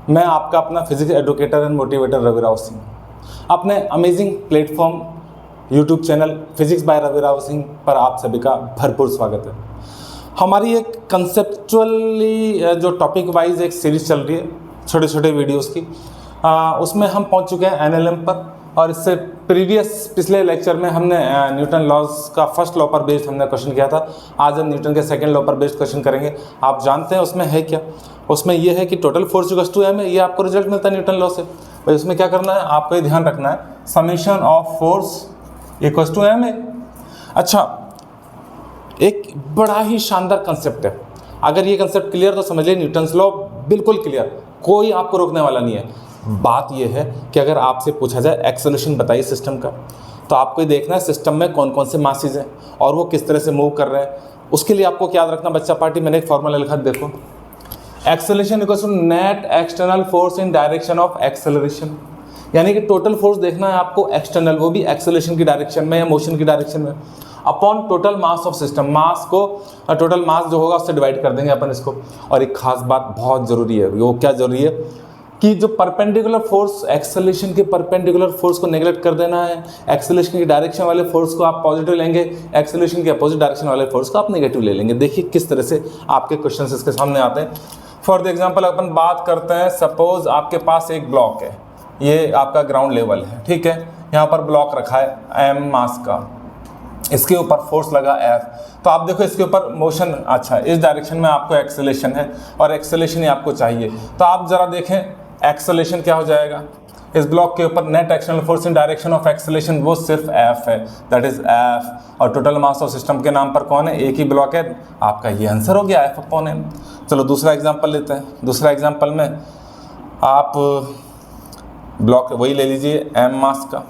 मैं आपका अपना physics educator and motivator Ravi Rao Singh, अपने amazing platform YouTube channel physics by Ravi Rao Singh पर आप सभी का भरपूर स्वागत है। हमारी एक कंसेप्चुअली जो टॉपिक वाइज एक सीरीज चल रही है छोटे छोटे वीडियोस की, उसमें हम पहुंच चुके हैं एनएलएम पर। और इससे पिछले लेक्चर में हमने न्यूटन लॉज का फर्स्ट लॉ पर बेस्ड हमने क्वेश्चन किया था। आज हम न्यूटन के सेकंड लॉ पर बेस्ड क्वेश्चन करेंगे। आप जानते हैं उसमें है क्या? उसमें यह है कि total force equals to m है। ये आपको रिजल्ट मिलता है न्यूटन लॉ से। भाई उसमें क्या करना है, आपको ये ध्यान रखना है, summation of force equals to m है। अच्छा, एक बड़ा ही शानदार कंसेप्ट है। अगर ये कंसेप्ट क्लियर तो समझ लीजिए न्यूटन्स लॉ बिल्कुल क्लियर, कोई आपको रोकने वाला नहीं है। बात यह है कि अगर आपसे पूछा जाए एक्सेलरेशन बताइए सिस्टम का, तो आपको ये देखना है सिस्टम में कौन कौन से मासेस हैं और वो किस तरह से मूव कर रहे हैं। उसके लिए आपको क्या याद रखना बच्चा पार्टी, मैंने एक फॉर्मूला लिखा, देखो, acceleration equals to net external force in direction of acceleration. यानी कि टोटल फोर्स देखना है आपको एक्सटर्नल, वो भी एक्सेलरेशन की डायरेक्शन में या मोशन की डायरेक्शन में, upon total mass of system. Mass को टोटल मास जो होगा उससे डिवाइड कर देंगे अपन इसको। और एक खास बात बहुत ज़रूरी है, वो क्या ज़रूरी है कि जो परपेंडिकुलर फोर्स, एक्सेलरेशन के परपेंडिकुलर फोर्स को नेगलेक्ट कर देना है। एक्सेलरेशन की डायरेक्शन वाले फोर्स को आप पॉजिटिव लेंगे, एक्सेलरेशन के अपोजिट डायरेक्शन वाले फोर्स को आप नेगेटिव ले लेंगे। देखिए किस तरह से आपके क्वेश्चंस इसके सामने आते हैं। फॉर द एग्जांपल अपन बात करते हैं, सपोज आपके पास एक ब्लॉक है, ये आपका ग्राउंड लेवल है, ठीक है। यहाँ पर ब्लॉक रखा है m मास का, इसके ऊपर फोर्स लगा F। तो आप देखो इसके ऊपर मोशन, अच्छा इस डायरेक्शन में आपको एक्सेलरेशन है और एक्सेलरेशन ही आपको चाहिए। तो आप ज़रा देखें एक्सेलरेशन क्या हो जाएगा इस ब्लॉक के ऊपर, net external force in direction of acceleration, वो सिर्फ F है, दैट इज F। और टोटल मास ऑफ सिस्टम के नाम पर कौन है, एक ही ब्लॉक है। आपका ये आंसर हो गया F अपॉन m। चलो दूसरा एग्जांपल लेते हैं। दूसरा एग्जांपल में आप ब्लॉक वही ले लीजिए m मास का।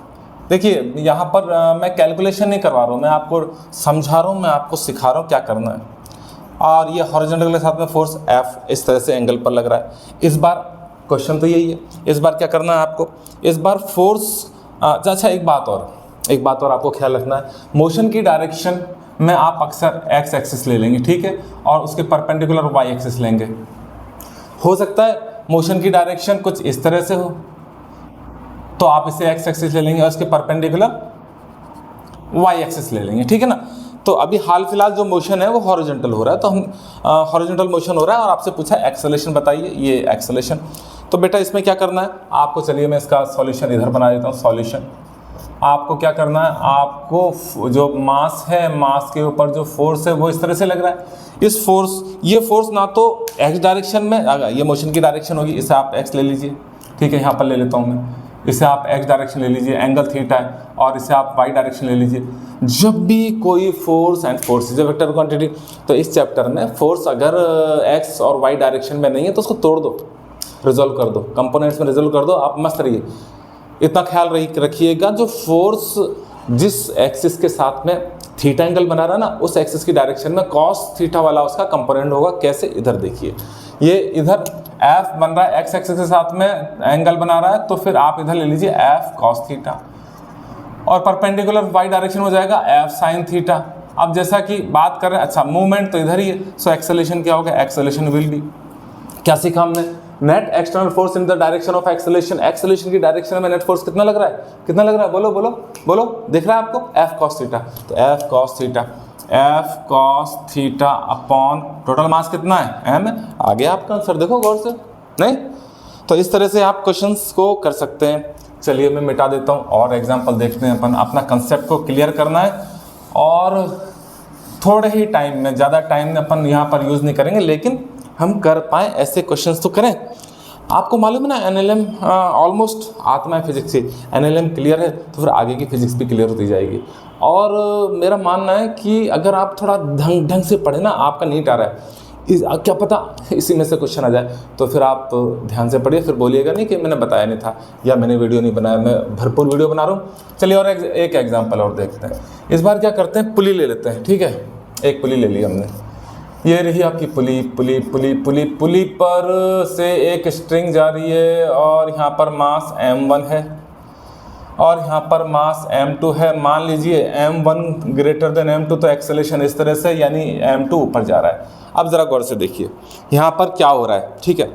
देखिए यहाँ पर मैं कैलकुलेशन नहीं करवा रहा हूँ, मैं आपको समझा रहा हूँ, मैं आपको सिखा रहा हूँ क्या करना है। और ये हॉरिजॉन्टल के साथ में फोर्स F इस तरह से एंगल पर लग रहा है। इस बार क्वेश्चन तो यही है, इस बार क्या करना है आपको, इस बार फोर्स, अच्छा एक बात और आपको ख्याल रखना है, मोशन की डायरेक्शन में आप अक्सर x एक्सिस ले लेंगे, ठीक है, और उसके परपेंडिकुलर y एक्सिस लेंगे। हो सकता है मोशन की डायरेक्शन कुछ इस तरह से हो, तो आप इसे x एक्सिस ले लेंगे और इसके परपेंडिकुलर y एक्सिस ले लेंगे, ठीक है ना। तो अभी हाल फिलहाल जो मोशन है वो हॉरिजॉन्टल हो रहा है, तो हम हॉरिजॉन्टल मोशन हो रहा है और आपसे पूछा एक्सेलरेशन बताइए, ये एक्सेलरेशन। तो बेटा इसमें क्या करना है आपको, चलिए मैं इसका सॉल्यूशन इधर बना देता हूँ। सॉल्यूशन आपको क्या करना है, आपको जो मास है, मास के ऊपर जो फोर्स है वो इस तरह से लग रहा है। इस फोर्स, ये फोर्स ना तो x डायरेक्शन में, ये मोशन की डायरेक्शन होगी, इसे आप x ले लीजिए, ठीक है, यहाँ पर ले लेता हूँ मैं, इसे आप x डायरेक्शन ले लीजिए, एंगल थीटा है, और इसे आप y डायरेक्शन ले लीजिए। जब भी कोई force, and force is a vector quantity, तो इस चैप्टर में फोर्स अगर x और y डायरेक्शन में नहीं है तो उसको तोड़ दो, रिजॉल्व कर दो, कंपोनेंट्स में रिजॉल्व कर दो, आप मस्त रहिए। इतना ख्याल रखिएगा, जो फोर्स जिस एक्सिस के साथ में थीटा एंगल बना रहा है ना, उस एक्सिस की डायरेक्शन में कॉस थीटा वाला उसका कंपोनेंट होगा। कैसे, इधर देखिए, ये इधर F बन रहा है, x एक्सिस के साथ में एंगल बना रहा है, तो फिर आप इधर ले लीजिए F कॉस थीटा, और परपेंडिकुलर y डायरेक्शन हो जाएगा F साइन थीटा। अब जैसा कि बात कर रहे हैं, अच्छा मूवमेंट तो इधर ही है, सो एक्सेलरेशन क्या होगा, एक्सेलरेशन विल बी, क्या सीखा हमने, net external force in the direction of acceleration. Acceleration की डायरेक्शन में नेट फोर्स कितना लग रहा है, कितना लग रहा है, बोलो बोलो बोलो, दिख रहा है आपको, F cos थीटा। तो F cos theta upon total मास कितना है, m है। आ गया आपका आंसर, देखो गौर से, नहीं? तो इस तरह से आप क्वेश्चंस को कर सकते हैं। चलिए मैं मिटा देता हूँ और एग्जांपल देखते हैं अपन। अपना कंसेप्ट को क्लियर करना है और थोड़े ही टाइम में, ज़्यादा टाइम में अपन यहाँ पर यूज़ नहीं करेंगे, लेकिन हम कर पाएँ ऐसे क्वेश्चंस तो करें। आपको मालूम है ना एनएलएम ऑलमोस्ट आत्मा है फिजिक्स की। एनएलएम क्लियर है तो फिर आगे की फिजिक्स भी क्लियर होती जाएगी। और मेरा मानना है कि अगर आप थोड़ा ढंग से पढ़े ना, आपका नीट आ रहा है, क्या पता इसी में से क्वेश्चन आ जाए, तो फिर आप ध्यान से पढ़िए, फिर बोलिएगा नहीं कि मैंने बताया नहीं था या मैंने वीडियो नहीं बनाया। मैं भरपूर वीडियो बना रहा हूँ। चलिए और एक एग्जाम्पल और देखते हैं। इस बार क्या करते हैं, पुली ले लेते हैं, ठीक है। एक पुली ले ली हमने, ये रही आपकी पुली पर से एक स्ट्रिंग जा रही है और यहाँ पर मास m1 है और यहाँ पर मास m2 है। मान लीजिए m1 ग्रेटर देन m2, तो एक्सेलरेशन इस तरह से, यानी m2 ऊपर जा रहा है। अब ज़रा गौर से देखिए यहाँ पर क्या हो रहा है, ठीक है।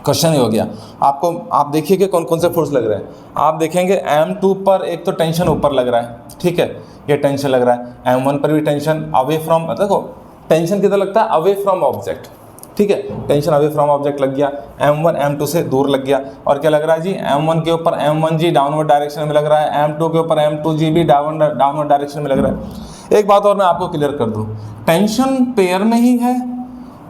क्वेश्चन ही हो गया। आपको आप देखिए कि कौन कौन से फोर्स लग रहे हैं। आप देखेंगे M2 पर एक तो टेंशन ऊपर लग रहा है, ठीक है, ये टेंशन लग रहा है। M1 पर भी टेंशन अवे फ्रॉम, देखो टेंशन किधर लगता है, अवे फ्रॉम ऑब्जेक्ट, ठीक है, टेंशन अवे फ्रॉम ऑब्जेक्ट लग गया। M1 M2 से दूर लग गया। और क्या लग रहा है जी, M1 के ऊपर M1G डाउनवर्ड डायरेक्शन में लग रहा है, M2 के ऊपर M2G भी डाउनवर्ड डायरेक्शन में लग रहा है। एक बात और मैं आपको क्लियर कर दूं, टेंशन पेयर में ही है।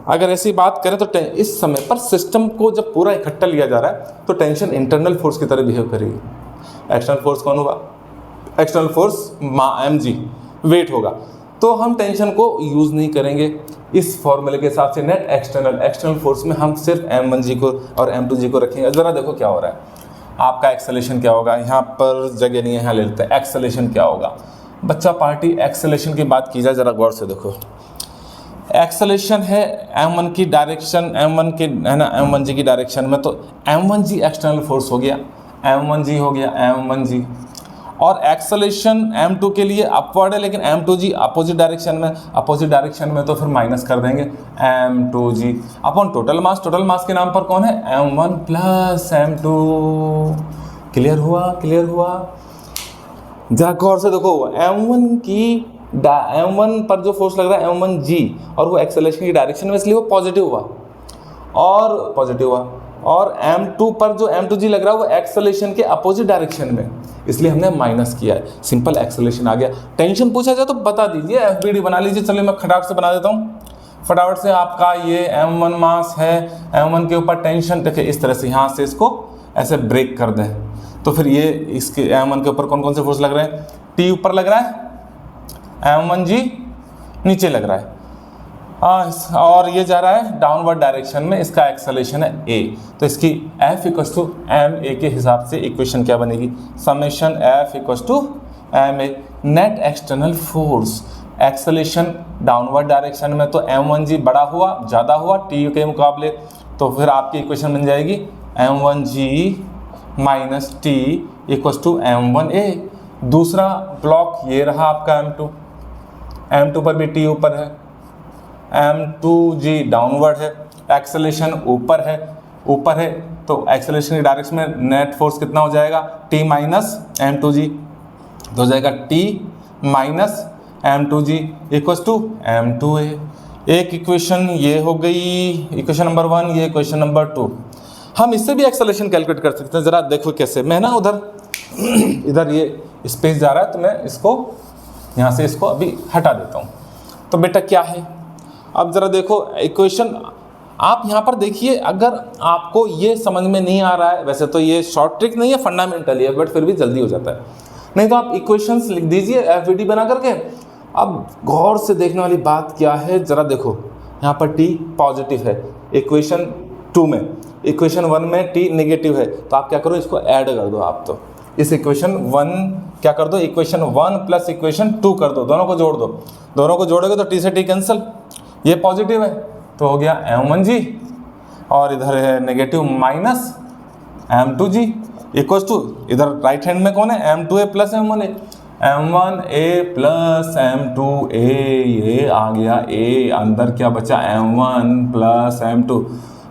अगर ऐसी बात करें तो इस समय पर सिस्टम को जब पूरा इकट्ठा लिया जा रहा है तो टेंशन इंटरनल फोर्स की तरह बिहेव करेगी। एक्सटर्नल फोर्स कौन होगा, एक्सटर्नल फोर्स mg वेट होगा। तो हम टेंशन को यूज़ नहीं करेंगे इस फॉर्मूले के हिसाब से। नेट एक्सटर्नल फोर्स में हम सिर्फ M1G को और M2G को रखेंगे। ज़रा देखो क्या हो रहा है, आपका एक्सेलेरेशन क्या होगा, यहाँ पर जगह नहीं है, यहाँ ले लेते हैं। एक्सेलेरेशन क्या होगा बच्चा पार्टी, एक्सेलेरेशन की बात की जाए ज़रा गौर से देखो। एक्सेलेरेशन है M1 की डायरेक्शन, M1 के है ना M1G की डायरेक्शन में, तो M1G एक्सटर्नल फोर्स हो गया, M1G हो गया M1G। और एक्सेलेरेशन M2 के लिए अपवर्ड है, लेकिन M2G अपोजिट डायरेक्शन में तो फिर माइनस कर देंगे M2G अपॉन टोटल मास। टोटल मास के नाम पर कौन है, M1 प्लस M2। क्लियर हुआ। जरा गौर से देखो, M1 पर जो फोर्स लग रहा है M1G, और वो एक्सेलेरेशन की डायरेक्शन में, इसलिए वो पॉजिटिव हुआ। और M2 पर जो M2G लग रहा है वो एक्सेलेरेशन के अपोजिट डायरेक्शन में, इसलिए हमने माइनस किया है। सिंपल एक्सेलेरेशन आ गया। टेंशन पूछा जाए तो बता दीजिए, FBD बना लीजिए। चलिए मैं खटाखट से बना देता हूँ। फटाफट से आपका ये M1 मास है, M1 के ऊपर टेंशन, देखिए इस तरह से यहाँ से इसको ऐसे ब्रेक कर दें तो फिर ये इसके M1 के ऊपर कौन कौन से फोर्स लग रहे हैं, T ऊपर लग रहा है, M1G नीचे लग रहा है, और ये जा रहा है डाउनवर्ड डायरेक्शन में, इसका एक्सेलेरेशन है A। तो इसकी F इक्वल्स टू ma के हिसाब से इक्वेशन क्या बनेगी, summation F equals to ma। Net external force, acceleration downward direction में तो M1G बड़ा हुआ, ज़्यादा हुआ T के मुकाबले, तो फिर आपकी इक्वेशन बन जाएगी M1G minus T equals to M1A। दूसरा ब्लॉक ये रहा आपका M2 पर भी T ऊपर है, M2G डाउनवर्ड है, एक्सेलेरेशन ऊपर है, तो एक्सेलेरेशन की डायरेक्शन में नेट फोर्स कितना हो जाएगा, T माइनस M2G, तो हो जाएगा T minus M2G equals to M2A। एक इक्वेशन ये हो गई, इक्वेशन नंबर 1, ये इक्वेशन नंबर 2। हम इससे भी एक्सेलेरेशन कैलकुलेट कर सकते हैं। ज़रा देखो कैसे, मैं ना इधर ये स्पेस जा रहा है तो मैं इसको यहाँ से इसको अभी हटा देता हूँ। तो बेटा क्या है, अब ज़रा देखो इक्वेशन, आप यहाँ पर देखिए। अगर आपको ये समझ में नहीं आ रहा है, वैसे तो ये शॉर्ट ट्रिक नहीं है, फंडामेंटल है, बट फिर भी जल्दी हो जाता है, नहीं तो आप इक्वेशंस लिख दीजिए FBD बना करके। अब गौर से देखने वाली बात क्या है, ज़रा देखो यहाँ पर T पॉजिटिव है इक्वेशन 2 में, इक्वेशन 1 में T नेगेटिव है, तो आप क्या करो, इसको ऐड कर दो। आप तो इस इक्वेशन 1 क्या कर दो, इक्वेशन 1 प्लस इक्वेशन 2 कर दो, दोनों को जोड़ दो। दोनों को जोड़ोगे तो T से T कैंसिल, ये पॉजिटिव है तो हो गया M1G, और इधर है negative minus M2G equals to, इधर राइट हैंड में कौन है, M2A plus M1A, M1A plus M2A, ये आ गया A, अंदर क्या बचा M1 प्लस M2,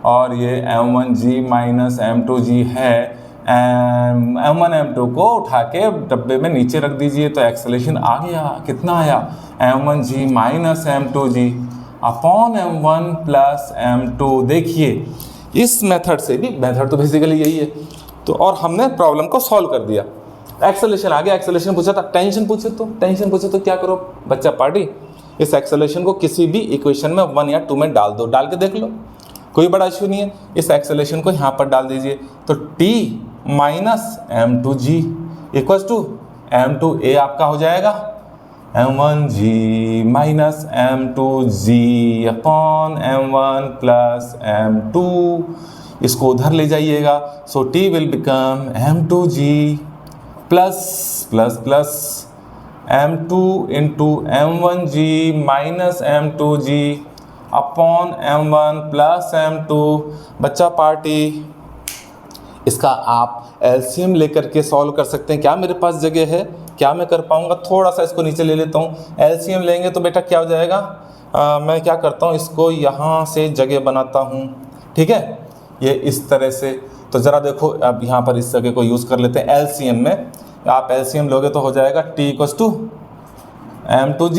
और ये M1G माइनस M2G है। M1 M2 को उठा के डब्बे में नीचे रख दीजिए, तो एक्सेलेरेशन आ गया, कितना आया, M1G minus M2G upon M1 plus M2। देखिए इस मेथड से भी, मेथड तो बेसिकली यही है, तो और हमने प्रॉब्लम को सॉल्व कर दिया। एक्सेलेरेशन आ गया, एक्सेलेरेशन पूछा था, टेंशन पूछे तो क्या करो बच्चा पार्टी, इस एक्सेलेरेशन को किसी भी इक्वेशन में 1 या 2 में डाल दो, डाल के देख लो, कोई बड़ा इश्यू नहीं है। इस एक्सेलेरेशन को यहाँ पर डाल दीजिए, तो T minus M2G equals to M2A आपका हो जाएगा M1G minus M2G upon M1 plus M2। इसको उधर ले जाइएगा, सो T will become M2G plus plus plus M2 into M1G minus M2G upon M1 plus M2। बच्चा पार्टी, इसका आप एलसीएम लेकर के सॉल्व कर सकते हैं। क्या मेरे पास जगह है, क्या मैं कर पाऊँगा, थोड़ा सा इसको नीचे ले लेता हूँ। एलसीएम लेंगे तो बेटा क्या हो जाएगा, मैं क्या करता हूँ, इसको यहाँ से जगह बनाता हूँ, ठीक है, ये इस तरह से। तो ज़रा देखो अब यहाँ पर इस जगह को यूज़ कर लेते हैं एलसीएम में। आप एलसीएम लोगे तो हो जाएगा t equals to m2g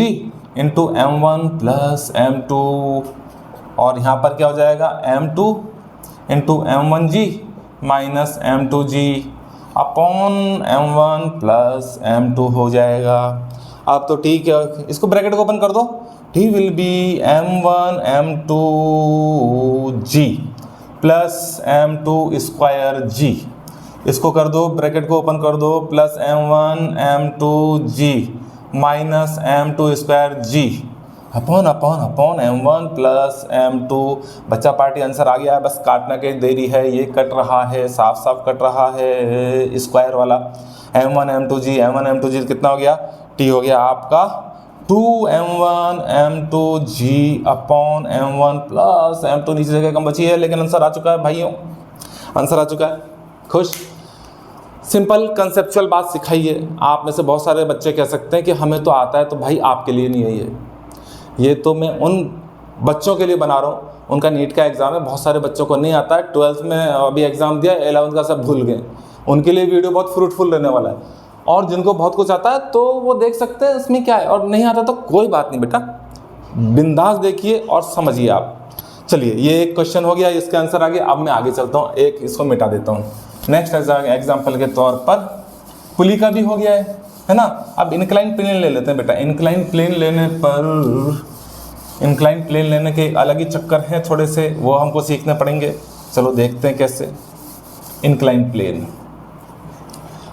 into m1 plus m2, और यहाँ पर क्या हो जाएगा m2 into m1g minus m2g upon m1 plus m2 हो जाएगा। अब तो ठीक है, इसको ब्रैकेट को ओपन कर दो, t will be m1 m2g plus m2 square g, इसको कर दो ब्रैकेट को ओपन कर दो, plus m1 m2g minus m2 square g upon upon upon m1 plus m2। बच्चा पार्टी आंसर आ गया है, बस काटना की देरी है, ये कट रहा है, साफ साफ कट रहा है स्क्वायर वाला। m1 m2g कितना हो गया, t हो गया आपका 2m1 m2g upon m1 plus m2, नीचे जगह कम बची है लेकिन आंसर आ चुका है भाइयों, आंसर आ चुका है। खुश? सिंपल कंसेप्चुअल बात सिखाइए। आप में से बहुत सारे बच्चे कह सकते हैं कि हमें तो आता है, तो भाई आपके लिए नहीं है ये तो मैं उन बच्चों के लिए बना रहा हूँ, उनका नीट का एग्ज़ाम है, बहुत सारे बच्चों को नहीं आता है, 12th में अभी एग्ज़ाम दिया, 11th का सब भूल गए, उनके लिए वीडियो बहुत फ्रूटफुल रहने वाला है। और जिनको बहुत कुछ आता है तो वो देख सकते हैं इसमें क्या है, और नहीं आता तो कोई बात नहीं बेटा, बिंदास देखिए और समझिए आप। चलिए ये एक क्वेश्चन हो गया, इसका आंसर आ गया। अब मैं आगे चलता हूँ, एक इसको मिटा देता हूँ। नेक्स्ट एग्जाम्पल के तौर पर पुली का भी हो गया है ना। अब इंक्लाइन प्लेन ले लेते हैं बेटा। इंक्लाइन प्लेन लेने पर, इंक्लाइन प्लेन लेने के अलग ही चक्कर हैं थोड़े से, वो हमको सीखने पड़ेंगे। चलो देखते हैं कैसे। इंक्लाइन प्लेन,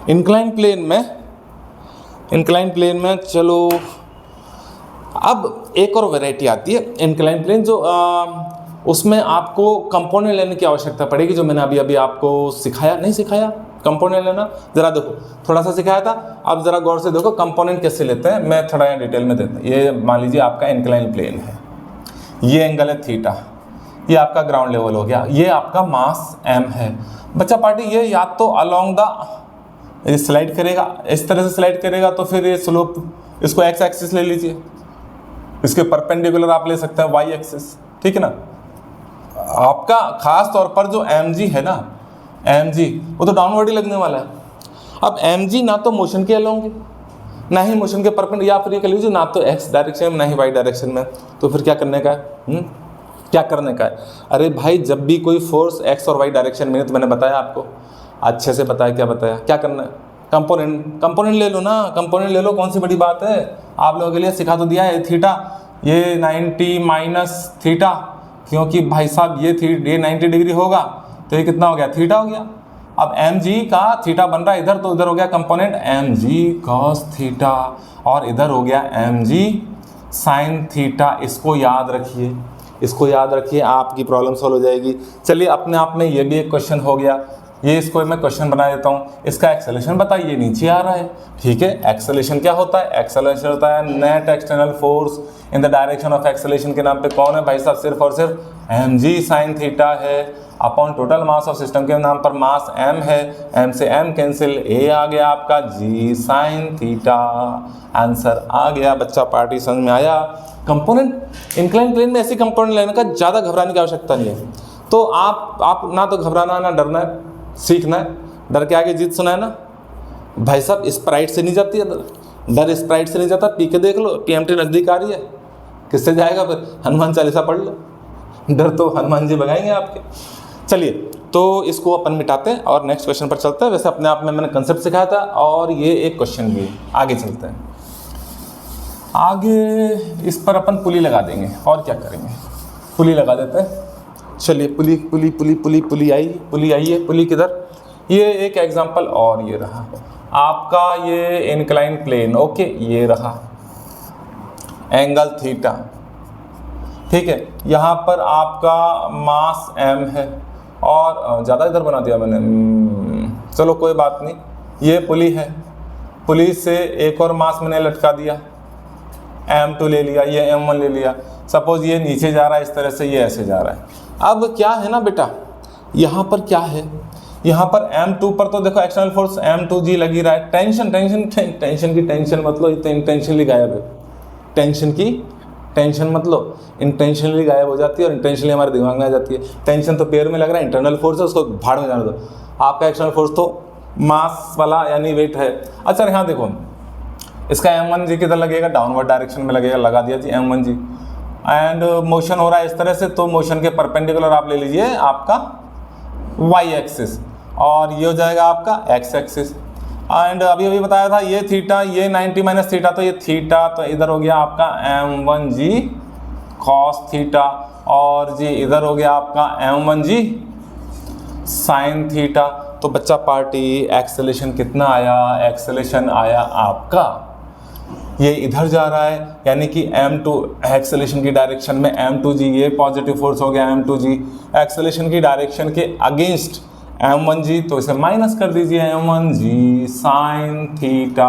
इंक्लाइन प्लेन में चलो अब एक और वैरायटी आती है इंक्लाइन प्लेन, जो उसमें आपको कंपोनेंट लेने की आवश्यकता पड़ेगी, जो मैंने अभी आपको सिखाया, नहीं सिखाया कंपोनेंट लेना, ज़रा देखो थोड़ा सा सिखाया था, अब ज़रा गौर से देखो कंपोनेंट कैसे लेते हैं, मैं थोड़ा यहाँ डिटेल में देता हूँ। ये मान लीजिए आपका इंक्लाइन प्लेन है, ये एंगल है थीटा, ये आपका ग्राउंड लेवल हो गया, ये आपका मास m है। बच्चा पार्टी ये या तो अलोंग द स्लाइड करेगा, इस तरह से स्लाइड करेगा, तो फिर ये स्लोप, इसको x एक्सिस ले लीजिए, इसके परपेंडिकुलर आप ले सकते हैं y एक्सिस, ठीक है ना। आपका खास तौर पर जो mg है ना, mg वो तो डाउनवर्ड ही लगने वाला है। अब mg ना तो मोशन के अलोंग है, ना ही मोशन के परपेंडिकुलर, या फिर ये कह लीजिए ना तो x डायरेक्शन में ना ही y डायरेक्शन में, तो फिर क्या करने का है? क्या करने का है? अरे भाई जब भी कोई फोर्स x और y डायरेक्शन में है, तो मैंने बताया आपको, अच्छे से बताया, क्या बताया, क्या करना है? कंपोनेंट ले लो ना, कंपोनेंट ले लो, कौन सी बड़ी बात है, आप लोगों के लिए सिखा तो दिया है। थीटा ये 90 माइनस थीटा, क्योंकि भाई साहब ये 90 डिग्री होगा, तो ये कितना हो गया, थीटा हो गया। अब mg का थीटा बन रहा है इधर, तो इधर हो गया कंपोनेंट mg cos थीटा, और इधर हो गया mg sin थीटा। इसको याद रखिए, इसको याद रखिए, आपकी प्रॉब्लम सॉल्व हो जाएगी। चलिए अपने आप में ये भी एक क्वेश्चन हो गया, ये इसको मैं क्वेश्चन बना देता हूँ। इसका एक्सेलेरेशन बताइए, नीचे आ रहा है, ठीक है। एक्सेलेरेशन क्या होता है? एक्सेलेरेशन होता है net external force in the direction of acceleration के नाम पे कौन है भाई साहब? सिर्फ और सिर्फ mg sin थीटा है, upon total mass of system के नाम पर मास m है, m से m कैंसिल, a आ गया आपका g sin थीटा। आंसर आ गया। बच्चा पार्टी समझ में आया? कंपोनेंट इंक्लाइन प्लेन में ऐसी कंपोनेंट लेने का ज़्यादा घबराने की आवश्यकता नहीं है। तो आप ना तो घबराना ना डरना है, सीखना है। डर के आगे जीत सुना है ना भाई साहब, स्प्राइट से नहीं जाती है डर, स्प्राइट से नहीं जाता। पी के देख लो, TMT नज़दीक आ रही है, किससे जाएगा फिर? हनुमान चालीसा पढ़ लो, डर तो हनुमान जी भगाएंगे आपके। चलिए तो इसको अपन मिटाते हैं और नेक्स्ट क्वेश्चन पर चलते हैं। वैसे अपने आप में मैंने कंसेप्ट सिखाया था और ये एक क्वेश्चन भी है। आगे चलते हैं, आगे इस पर अपन पुली लगा देंगे और क्या करेंगे, पुली लगा देते हैं। चलिए पुली पुली पुली पुली पुली आई, पुली आई है, पुली किधर? ये एक एग्जांपल और ये रहा आपका, ये इंक्लाइन प्लेन, ओके, ये रहा एंगल थीटा, ठीक है। यहाँ पर आपका मास m है, और ज़्यादा इधर बना दिया मैंने, चलो कोई बात नहीं। ये पुली है, पुली से एक और मास मैंने लटका दिया, m2 ले लिया, ये m1 ले लिया। सपोज ये नीचे जा रहा है इस तरह से, ये ऐसे जा रहा है। अब क्या है ना बेटा, यहाँ पर क्या है, यहाँ पर m2 पर तो देखो एक्सटर्नल फोर्स m2g लगी रहा है। टेंशन टेंशन टेंशन की टेंशन मतलब इतनी टेंशन गायब है, टेंशन की टेंशन मत लो, इंटेंशनली गायब हो जाती है और इंटेंशनली हमारे दिमाग में आ जाती है। टेंशन तो पेयर में लग रहा है, इंटरनल फोर्स है, उसको भाड़ में जाने दो। आपका एक्सटर्नल फोर्स तो मास वाला यानी वेट है। अच्छा यहाँ देखो, इसका m1g किधर लगेगा, डाउनवर्ड डायरेक्शन में लगेगा, लगा दिया जी m1g। एंड मोशन हो रहा है इस तरह से, तो मोशन के परपेंडिकुलर आप ले लीजिए आपका y एक्सिस, और ये हो जाएगा आपका x एक्सिस। एंड अभी अभी बताया था ये थीटा, ये 90 माइनस थीटा, तो ये थीटा, तो इधर हो गया आपका m1g cos थीटा, और जी इधर हो गया आपका m1g sin थीटा। तो बच्चा पार्टी एक्सेलेरेशन कितना आया, एक्सेलेरेशन आया आपका, ये इधर जा रहा है, यानी कि m2 एक्सेलेरेशन की डायरेक्शन में m2g, ये पॉजिटिव फोर्स हो गया m2g, एक्सेलेरेशन की डायरेक्शन के अगेंस्ट m1g, तो इसे माइनस कर दीजिए m1g sine theta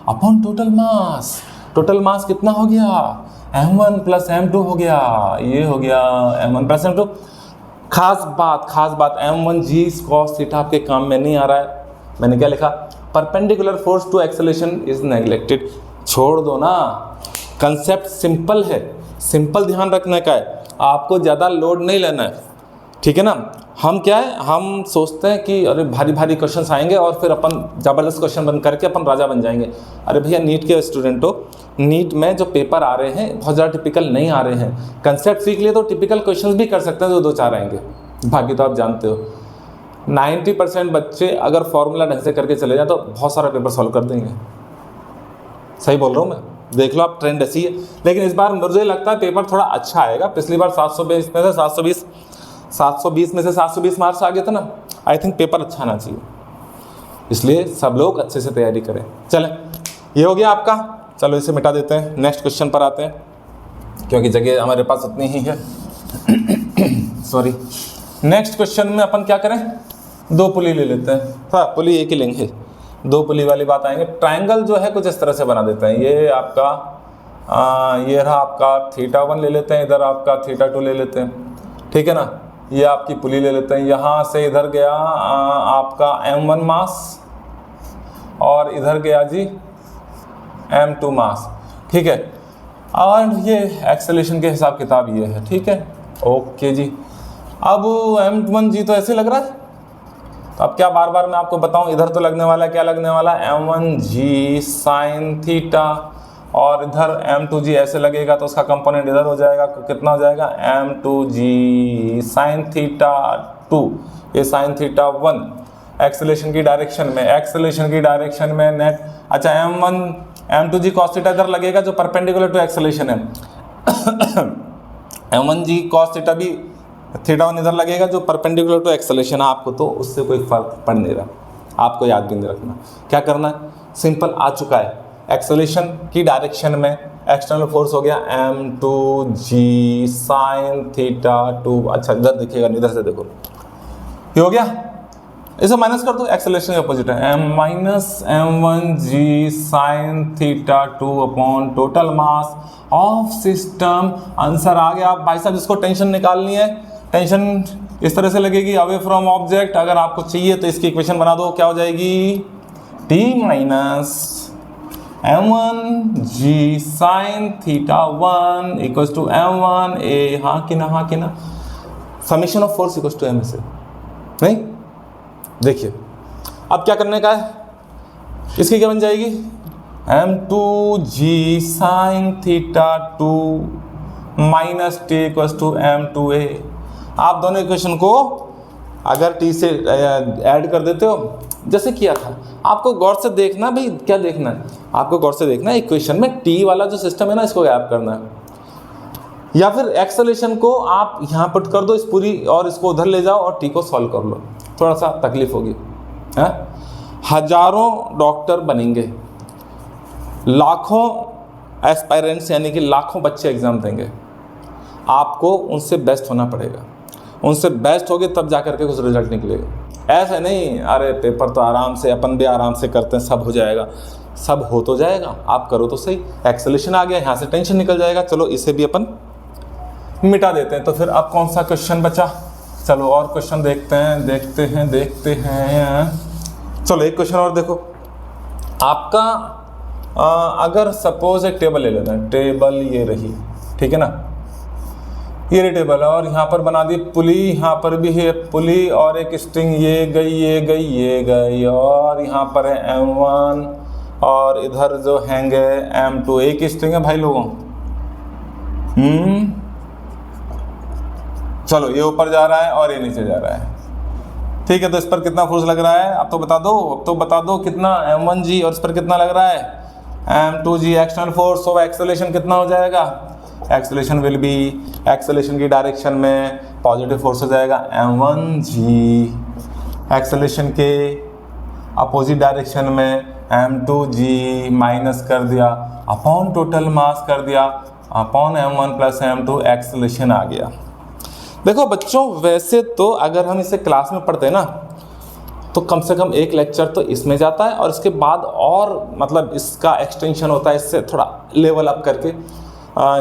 upon total मास। टोटल मास कितना हो गया, m1 प्लस m2 हो गया, ये हो गया m1 प्लस m2। खास बात m1g cos थीटा आपके काम में नहीं आ रहा है। मैंने क्या लिखा, perpendicular force to acceleration is neglected. छोड़ दो ना, कंसेप्ट सिंपल है, सिंपल ध्यान रखने का है, आपको ज़्यादा लोड नहीं लेना है, ठीक है ना। हम क्या है, हम सोचते हैं कि अरे भारी भारी क्वेश्चंस आएंगे और फिर अपन ज़बरदस्त क्वेश्चन बन करके अपन राजा बन जाएंगे। अरे भैया नीट के स्टूडेंट हो, नीट में जो पेपर आ रहे हैं बहुत ज़्यादा टिपिकल नहीं आ रहे हैं। कंसेप्ट सीख लिए तो टिपिकल क्वेश्चंस भी कर सकते हैं, जो 2-4 आएंगे, बाकी तो आप जानते हो 90% बच्चे अगर फॉर्मूला ढंग से करके चले जाए तो बहुत सारा पेपर सॉल्व कर देंगे। सही बोल रहा हूँ मैं, देख लो आप, ट्रेंड ऐसी है। लेकिन इस बार मुझे लगता है पेपर थोड़ा अच्छा आएगा। पिछली बार 720 में से 720 मार्क्स आ गए थे ना, आई थिंक पेपर अच्छा आना चाहिए, इसलिए सब लोग अच्छे से तैयारी करें। चलें, ये हो गया आपका, चलो इसे मिटा देते हैं, नेक्स्ट क्वेश्चन पर आते हैं, क्योंकि जगह हमारे पास उतनी ही है। सॉरी, नेक्स्ट क्वेश्चन में अपन क्या करें, 2 पुली ले लेते हैं। हाँ, पुली एक ही लेंगे, 2 पुली वाली बात आएंगे। ट्रायंगल जो है कुछ इस तरह से बना देते हैं, ये आपका ये रहा आपका θ1 ले लेते हैं, इधर आपका θ2 ले लेते हैं, ठीक है ना। ये आपकी पुली ले लेते हैं, यहाँ से इधर गया आपका m1 मास और इधर गया जी m2 मास, ठीक है। और ये एक्सेलेरेशन के हिसाब किताब ये है, ठीक है, ओके जी। अब m1g तो ऐसे लग रहा है, तो अब क्या बार बार मैं आपको बताऊं, इधर तो लगने वाला है, क्या लगने वाला है, m1g साइन थीटा, और इधर m2g ऐसे लगेगा तो उसका कंपोनेंट इधर हो जाएगा, कितना हो जाएगा, m2g साइन थीटा 2, ये साइन थीटा 1। एक्सेलेरेशन की डायरेक्शन में नेट, अच्छा m2g cos थीटा इधर लगेगा जो परपेंडिकुलर टू एक्सेलेरेशन है। m1g cos थीटा भी θ1 इधर लगेगा जो परपेंडिकुलर टू एक्सेलेरेशन है। आपको तो उससे कोई फर्क पड़ नहीं रहा, आपको याद भी नहीं रखना। क्या करना है, सिंपल आ चुका है, एक्सेलेरेशन की डायरेक्शन में एक्सटर्नल फोर्स हो गया m2g साइन थीटा 2। अच्छा इधर देखिएगा, इधर से देखो, ये हो गया, इसे माइनस कर दो, एक्सेलेरेशन के अपोजिट है, m-m1g sine theta 2 upon total mass of system. Answer आ गया। भाई साहब जिसको टेंशन निकालनी है, टेंशन इस तरह से लगेगी, अवे फ्रॉम ऑब्जेक्ट। अगर आपको चाहिए तो इसकी इक्वेशन बना दो, क्या हो जाएगी, t minus m1g sine theta 1 equals to m1a, हाँ कि ना, summation of force equals to m से, नहीं। देखिए अब क्या करने का है, इसकी क्या बन जाएगी, m2g sine theta 2 minus t equals to m2a। आप दोनों इक्वेशन को अगर t से ऐड कर देते हो, जैसे किया था, आपको गौर से देखना, भाई क्या देखना है, आपको गौर से देखना है, इक्वेशन में t वाला जो सिस्टम है ना, इसको गायब करना है। या फिर एक्सेलेरेशन को आप यहाँ पुट कर दो इस पूरी, और इसको उधर ले जाओ और t को सॉल्व कर लो, थोड़ा सा तकलीफ होगी, है। हजारों डॉक्टर बनेंगे, लाखों एस्पायरेंट्स यानी कि लाखों बच्चे एग्जाम देंगे, आपको उनसे बेस्ट होना पड़ेगा। उनसे बेस्ट होगे तब जा करके कुछ रिजल्ट निकलेगा। ऐसे नहीं अरे पेपर तो आराम से, अपन भी आराम से करते हैं, सब हो जाएगा, सब हो तो जाएगा, आप करो तो सही। एक्सेलेरेशन आ गया, यहाँ से टेंशन निकल जाएगा। चलो इसे भी अपन मिटा देते हैं। तो फिर अब कौन सा क्वेश्चन बचा, चलो और क्वेश्चन देखते हैं। चलो एक क्वेश्चन और देखो आपका, अगर सपोज एक टेबल ले लेना है, टेबल ये रही, ठीक है ना, इरिटेबल। और यहाँ पर बना दी पुली, यहाँ पर भी है पुली और एक स्ट्रिंग, ये गई ये गई ये गई, और यहाँ पर है M1 और इधर जो हैंग है M2, एक स्ट्रिंग है भाई लोगों। चलो ये ऊपर जा रहा है और ये नीचे जा रहा है, ठीक है। तो इस पर कितना फोर्स लग रहा है अब तो बता दो, अब तो बता दो कितना, M1G, और इस पर कितना लग रहा है M2G एक्सटर्नल फोर्स। तो एक्सेलरेशन कितना हो जाएगा, एक्सेलरेशन विल बी, एक्सेलरेशन की डायरेक्शन में पॉजिटिव फोर्स हो जाएगा M1G, एक्सेलरेशन के अपोजिट डायरेक्शन में M2G माइनस कर दिया अपॉन टोटल मास कर दिया upon M1 plus M2, acceleration आ गया। देखो बच्चों, वैसे तो अगर हम इसे क्लास में पढ़ते हैं ना तो कम से कम एक लेक्चर तो इसमें जाता है, और इसके बाद और मतलब इसका एक्सटेंशन होता है, इससे थोड़ा लेवल अप करके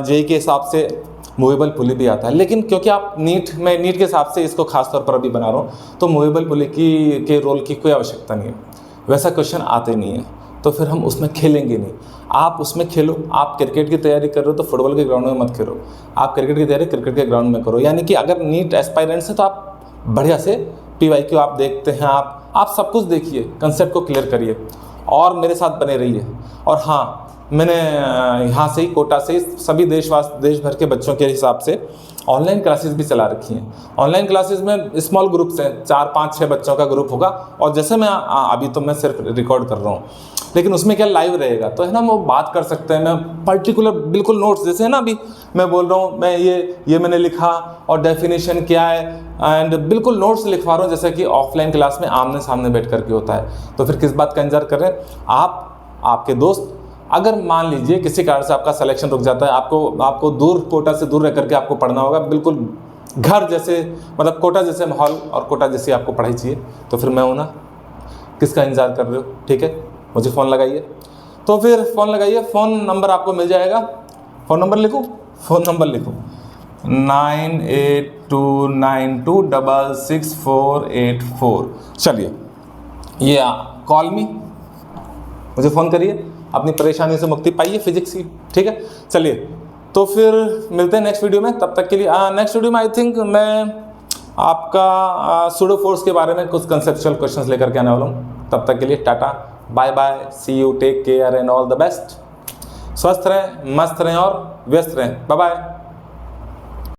जेई के हिसाब से मूवेबल पुली भी आता है। लेकिन क्योंकि आप नीट के हिसाब से इसको खास तौर पर अभी बना रहा हूँ, तो मूवेबल पुली के रोल की कोई आवश्यकता नहीं है, वैसा क्वेश्चन आते नहीं है, तो फिर हम उसमें खेलेंगे नहीं। आप उसमें खेलो, आप क्रिकेट की तैयारी कर रहे हो तो फुटबॉल के ग्राउंड में मत खेलो, आप क्रिकेट की तैयारी क्रिकेट के ग्राउंड में करो। यानी कि अगर नीट एस्पायरेंट्स है तो आप बढ़िया से PYQ आप देखते हैं, आप सब कुछ देखिए, कंसेप्ट को क्लियर करिए और मेरे साथ बने रहिए। और हाँ, मैंने यहाँ से ही कोटा से ही सभी देश भर के बच्चों के हिसाब से ऑनलाइन क्लासेस भी चला रखी हैं। ऑनलाइन क्लासेस में स्मॉल ग्रुप्स हैं, 4 5 6 बच्चों का ग्रुप होगा, और जैसे मैं अभी तो मैं सिर्फ रिकॉर्ड कर रहा हूँ, लेकिन उसमें क्या लाइव रहेगा, तो है ना, वो बात कर सकते हैं। मैं पर्टिकुलर बिल्कुल नोट्स, जैसे है ना अभी मैं बोल रहा हूँ, मैं ये मैंने लिखा और डेफिनेशन क्या है, एंड बिल्कुल नोट्स लिखवा रहा हूँ, जैसे कि ऑफलाइन क्लास में आमने सामने बैठ करके होता है। तो फिर किस बात का इंतजार कर रहे हैं आपके दोस्त। अगर मान लीजिए किसी कारण से आपका सिलेक्शन रुक जाता है, आपको दूर, कोटा से दूर रह करके आपको पढ़ना होगा, बिल्कुल घर जैसे, मतलब कोटा जैसे माहौल और कोटा जैसी आपको पढ़ाई चाहिए, तो फिर मैं हूँ ना, किसका इंतजार कर रहे हो, ठीक है, मुझे फ़ोन लगाइए। तो फिर फ़ोन लगाइए, फ़ोन नंबर आपको मिल जाएगा, फ़ोन नंबर लिखो 9829266484। चलिए, ये कॉल मी, मुझे फ़ोन करिए, अपनी परेशानी से मुक्ति पाइए फिजिक्स की, ठीक है। चलिए, तो फिर मिलते हैं नेक्स्ट वीडियो में। तब तक के लिए नेक्स्ट वीडियो में आई थिंक मैं आपका सूडो फोर्स के बारे में कुछ कंसेप्चुअल क्वेश्चंस लेकर के आने वाला हूँ। तब तक के लिए tata, bye bye, see you, take care and all the best. स्वस्थ रहें, मस्त रहें और व्यस्त रहें। Bye bye.